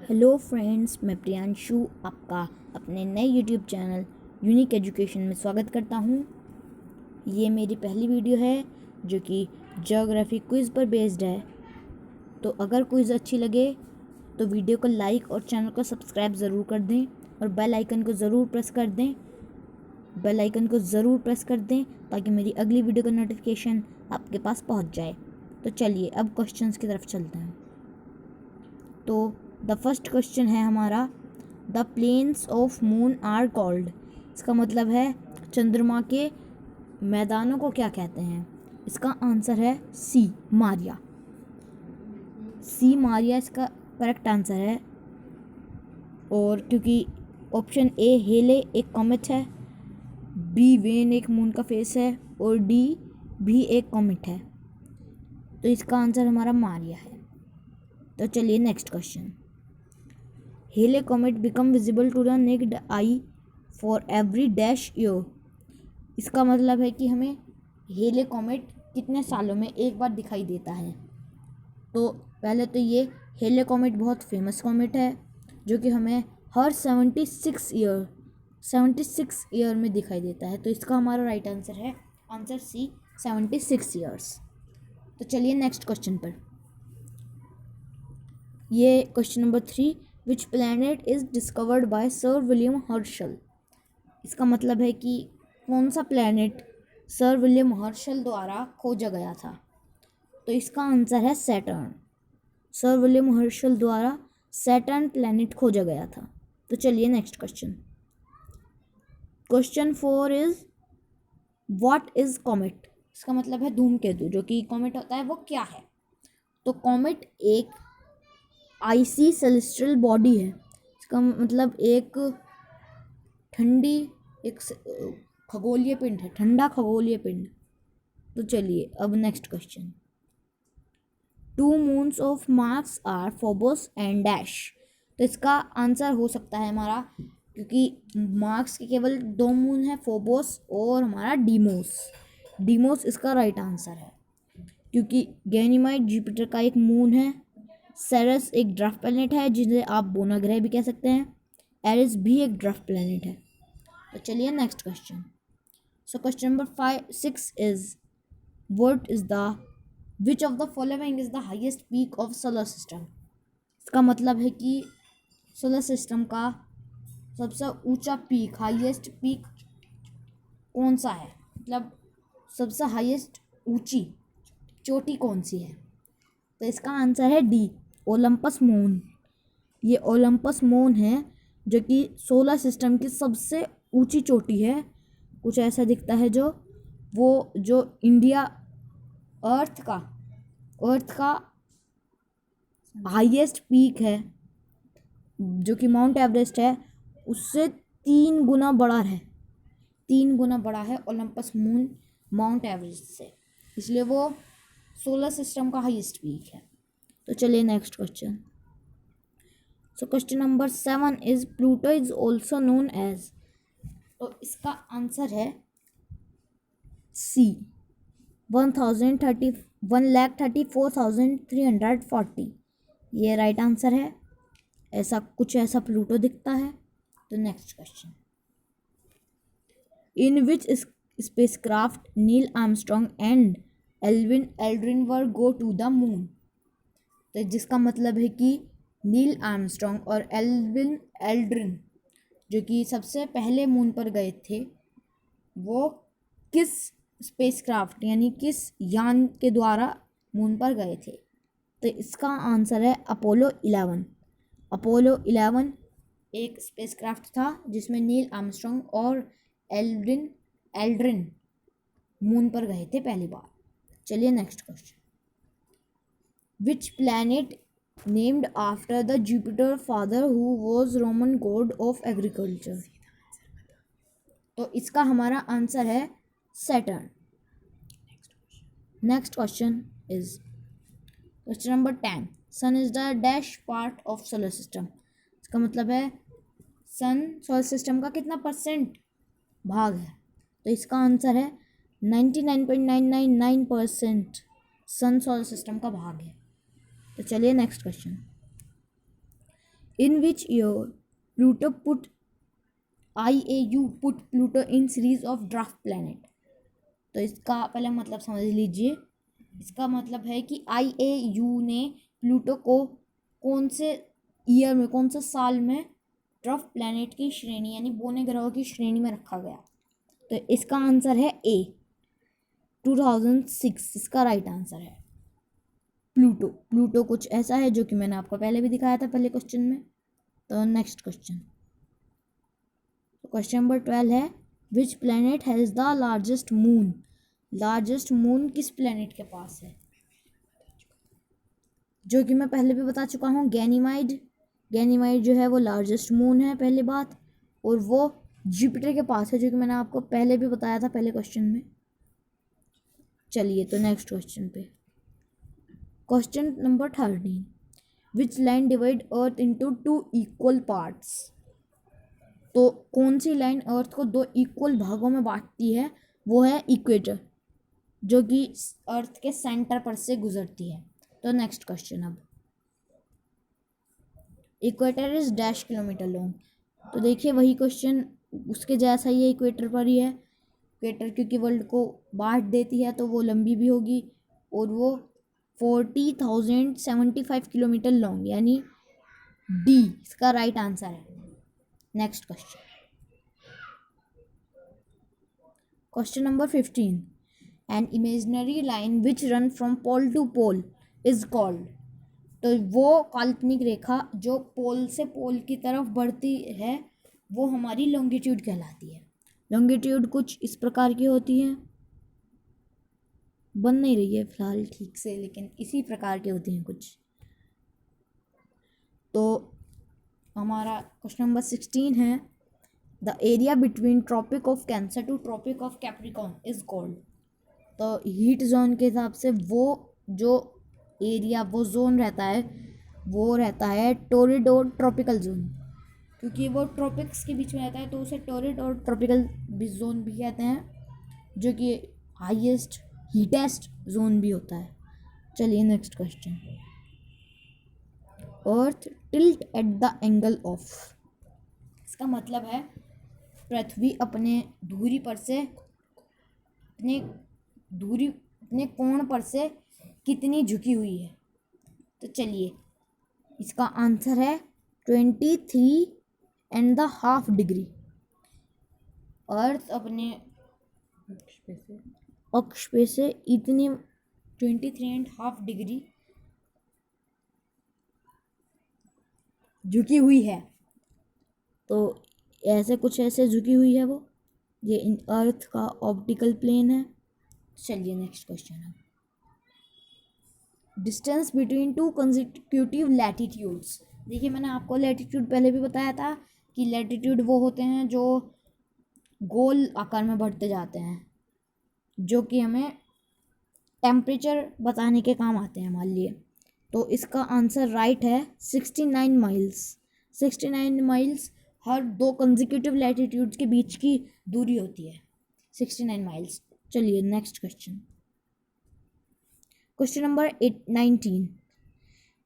Hello friends, मैं प्रियांशु आपका अपने नए यूट्यूब चैनल यूनिक एजुकेशन में स्वागत करता हूँ। ये मेरी पहली वीडियो है जो कि ज्योग्राफी क्विज़ पर बेस्ड है। तो अगर क्विज़ अच्छी लगे तो वीडियो को लाइक और चैनल को सब्सक्राइब ज़रूर कर दें और बेल आइकन को ज़रूर प्रेस कर दें ताकि मेरी अगली वीडियो का नोटिफिकेशन आपके पास पहुँच जाए। तो चलिए अब क्वेश्चंस की तरफ चलते हैं। तो द फर्स्ट क्वेश्चन है हमारा, the plains of moon are called. इसका मतलब है चंद्रमा के मैदानों को क्या कहते हैं। इसका आंसर है सी मारिया। इसका करेक्ट आंसर है। और क्योंकि ऑप्शन ए हेले एक कॉमेट है, बी वेन एक मून का फेस है और डी भी एक कॉमेट है, तो इसका आंसर हमारा मारिया है। तो चलिए next question. Halley comet become visible to the naked eye for every dash year. इसका मतलब है कि हमें हेले कॉमेट कितने सालों में एक बार दिखाई देता है। तो पहले तो ये हेले कॉमेट बहुत फेमस कॉमेट है जो कि हमें हर 76 ईयर में दिखाई देता है। तो इसका हमारा राइट आंसर है आंसर सी 76 ईयर्स। तो चलिए नेक्स्ट क्वेश्चन पर। ये question number 3, which planet is discovered by sir William Herschel. इसका मतलब है कि कौन सा प्लैनेट सर विलियम हर्शल द्वारा खोजा गया था। तो इसका आंसर है सैटर्न। सर विलियम हर्शल द्वारा सैटर्न प्लैनेट खोजा गया था। तो चलिए next question. Question 4 is what is comet. इसका मतलब है धूमकेतु। जो कि कॉमेट होता है वो क्या है। तो कॉमेट एक आइसी सेलेस्टियल बॉडी है। इसका मतलब एक खगोलीय पिंड है, ठंडा खगोलीय पिंड। तो चलिए अब next question. 2 moons of Mars are Phobos and dash. तो इसका आंसर हो सकता है हमारा, क्योंकि मार्स के केवल 2 मून है, फोबोस और हमारा डीमोस इसका राइट आंसर है। क्योंकि गैनीमाइड जुपिटर का एक मून है, सेरस एक ड्राफ्ट प्लैनेट है जिसे आप बोना ग्रह भी कह सकते हैं, एरिस भी एक ड्राफ्ट प्लैनेट है। तो चलिए next question. So question number 6 is what is the which of the following is the highest peak of solar system. इसका मतलब है कि सोलर सिस्टम का सबसे ऊंचा पीक, हाईएस्ट पीक कौन सा है, मतलब सबसे हाईएस्ट ऊंची चोटी कौन सी है। तो इसका आंसर है डी ओलंपस मून। ये ओलंपस मून है जो कि सोलर सिस्टम की सबसे ऊंची चोटी है। कुछ ऐसा दिखता है जो इंडिया अर्थ का हाईएस्ट पीक है, जो कि माउंट एवरेस्ट है, उससे 3 गुना बड़ा है ओलंपस मून माउंट एवरेस्ट से। इसलिए वो सोलर सिस्टम का हाईएस्ट पीक है। तो चलिए next question. So question number 7 is Pluto is also known as. तो इसका आंसर है सी 1,34,340। ये राइट आंसर है। ऐसा प्लूटो दिखता है। तो next question. In which spacecraft Neil Armstrong and Alvin Aldrin were go to the moon. तो जिसका मतलब है कि नील आर्मस्ट्रॉन्ग और एल्विन एल्ड्रिन जो कि सबसे पहले मून पर गए थे, वो किस स्पेसक्राफ्ट यानी किस यान के द्वारा मून पर गए थे। तो इसका आंसर है अपोलो 11। अपोलो 11 एक स्पेसक्राफ्ट था जिसमें नील आर्मस्ट्रॉन्ग और एल्ड्रिन मून पर गए थे पहली बार। चलिए next question. Which planet named after the Jupiter father who was Roman god of agriculture. तो इसका हमारा आंसर है Saturn. Next question is question number 10, sun is the dash part of solar system. इसका मतलब है सन सोलर सिस्टम का कितना परसेंट भाग है। तो इसका आंसर है 99.999% सन सोलर सिस्टम का भाग है। तो चलिए next question. In which year IAU put Pluto in series of dwarf planet? तो इसका पहले मतलब समझ लीजिए। इसका मतलब है कि IAU ने प्लूटो को कौन से ईयर में, कौन से साल में ड्वार्फ प्लैनेट की श्रेणी यानी बौने ग्रहों की श्रेणी में रखा गया। तो इसका आंसर है ए, 2006 इसका राइट आंसर है। प्लूटो कुछ ऐसा है जो कि मैंने आपको पहले भी दिखाया था पहले क्वेश्चन में। तो नेक्स्ट क्वेश्चन, क्वेश्चन नंबर 12 है which planet has the largest moon? Largest moon किस प्लैनेट के पास है? जो कि मैं पहले भी बता चुका हूँ, गैनीमाइड जो है वो लार्जेस्ट मून है पहली बात, और वो जुपिटर के पास है, जो कि मैंने आपको पहले भी बताया था पहले क्वेश्चन में। चलिए तो नेक्स्ट क्वेश्चन पे, question number 13, which line divide earth into 2 equal parts? तो कौन सी लाइन अर्थ को 2 इक्वल भागों में बांटती है? वो है इक्वेटर, जो कि अर्थ के सेंटर पर से गुजरती है। तो नेक्स्ट क्वेश्चन, अब equator is dash kilometre long? तो देखिए वही क्वेश्चन उसके जैसा ही है, इक्वेटर पर ही है। इक्वेटर क्योंकि वर्ल्ड को बांट देती है तो वो लंबी भी होगी, और वो 40,075 किलोमीटर लॉन्ग, यानी डी इसका राइट आंसर है। Next question, question number 15, an imaginary line which run from pole to pole is called? तो वो काल्पनिक रेखा जो पोल से पोल की तरफ बढ़ती है वो हमारी लॉन्गिट्यूड कहलाती है। लॉन्गिट्यूड कुछ इस प्रकार की होती है, बन नहीं रही है फिलहाल ठीक से, लेकिन इसी प्रकार की होती हैं कुछ। तो हमारा क्वेश्चन नंबर 16 है the area between tropic of Cancer to tropic of Capricorn is called? तो हीट जोन के हिसाब से वो जो एरिया, वो जोन रहता है, वो रहता है टोरिड और ट्रॉपिकल जोन, क्योंकि वो ट्रॉपिक्स के बीच में रहता है तो उसे टोरिड और ट्रॉपिकल जोन भी कहते हैं, जो कि हाईएस्ट हीटेस्ट जोन भी होता है। चलिए next question, earth tilt at the angle of? इसका मतलब है पृथ्वी अपने कोण पर से कितनी झुकी हुई है? तो चलिए इसका आंसर है 23.5 डिग्री। अर्थ अपने अक्ष पे से इतनी 23.5 डिग्री झुकी हुई है। तो ऐसे कुछ ऐसे झुकी हुई है वो, ये इन अर्थ का ऑप्टिकल प्लेन है। चलिए नेक्स्ट क्वेश्चन है, डिस्टेंस बिटवीन 2 कंसेक्यूटिव लैटिट्यूड्स? देखिए मैंने आपको लैटिट्यूड पहले भी बताया था कि लैटिट्यूड वो होते हैं जो गोल आकार में बढ़ते जाते हैं, जो कि हमें टेम्परेचर बताने के काम आते हैं मान लिए। तो इसका आंसर राइट है 69 माइल्स। 69 माइल्स हर 2 कंसेक्यूटिव लैटिट्यूड्स के बीच की दूरी होती है, 69 माइल्स। चलिए next question, question number 19,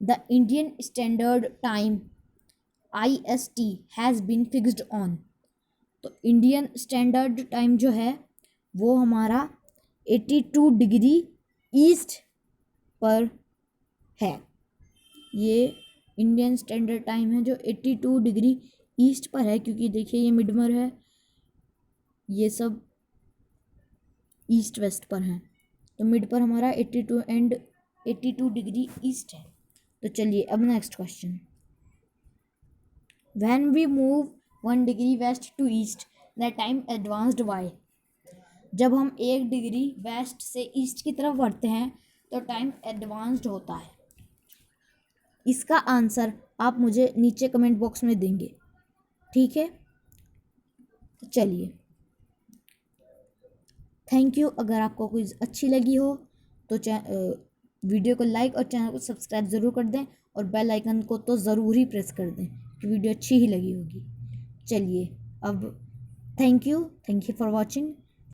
the Indian standard time IST has been fixed on? तो इंडियन स्टैंडर्ड टाइम जो है वो हमारा 82 डिग्री ईस्ट पर है। ये इंडियन स्टैंडर्ड टाइम है जो 82 डिग्री ईस्ट पर है, क्योंकि देखिए ये मिडमर है, ये सब ईस्ट वेस्ट पर है, तो मिड पर हमारा 82 डिग्री ईस्ट है। तो चलिए अब next question, when we move 1 degree west to east the time advanced by? जब हम 1 डिग्री वेस्ट से ईस्ट की तरफ बढ़ते हैं तो टाइम एडवांस्ड होता है। इसका आंसर आप मुझे नीचे कमेंट बॉक्स में देंगे, ठीक है? तो चलिए थैंक यू। अगर आपको क्विज़ अच्छी लगी हो तो वीडियो को लाइक और चैनल को सब्सक्राइब ज़रूर कर दें, और बेल आइकन को तो ज़रूर ही प्रेस कर दें कि वीडियो अच्छी ही लगी होगी। चलिए अब थैंक यू फॉर वॉचिंग।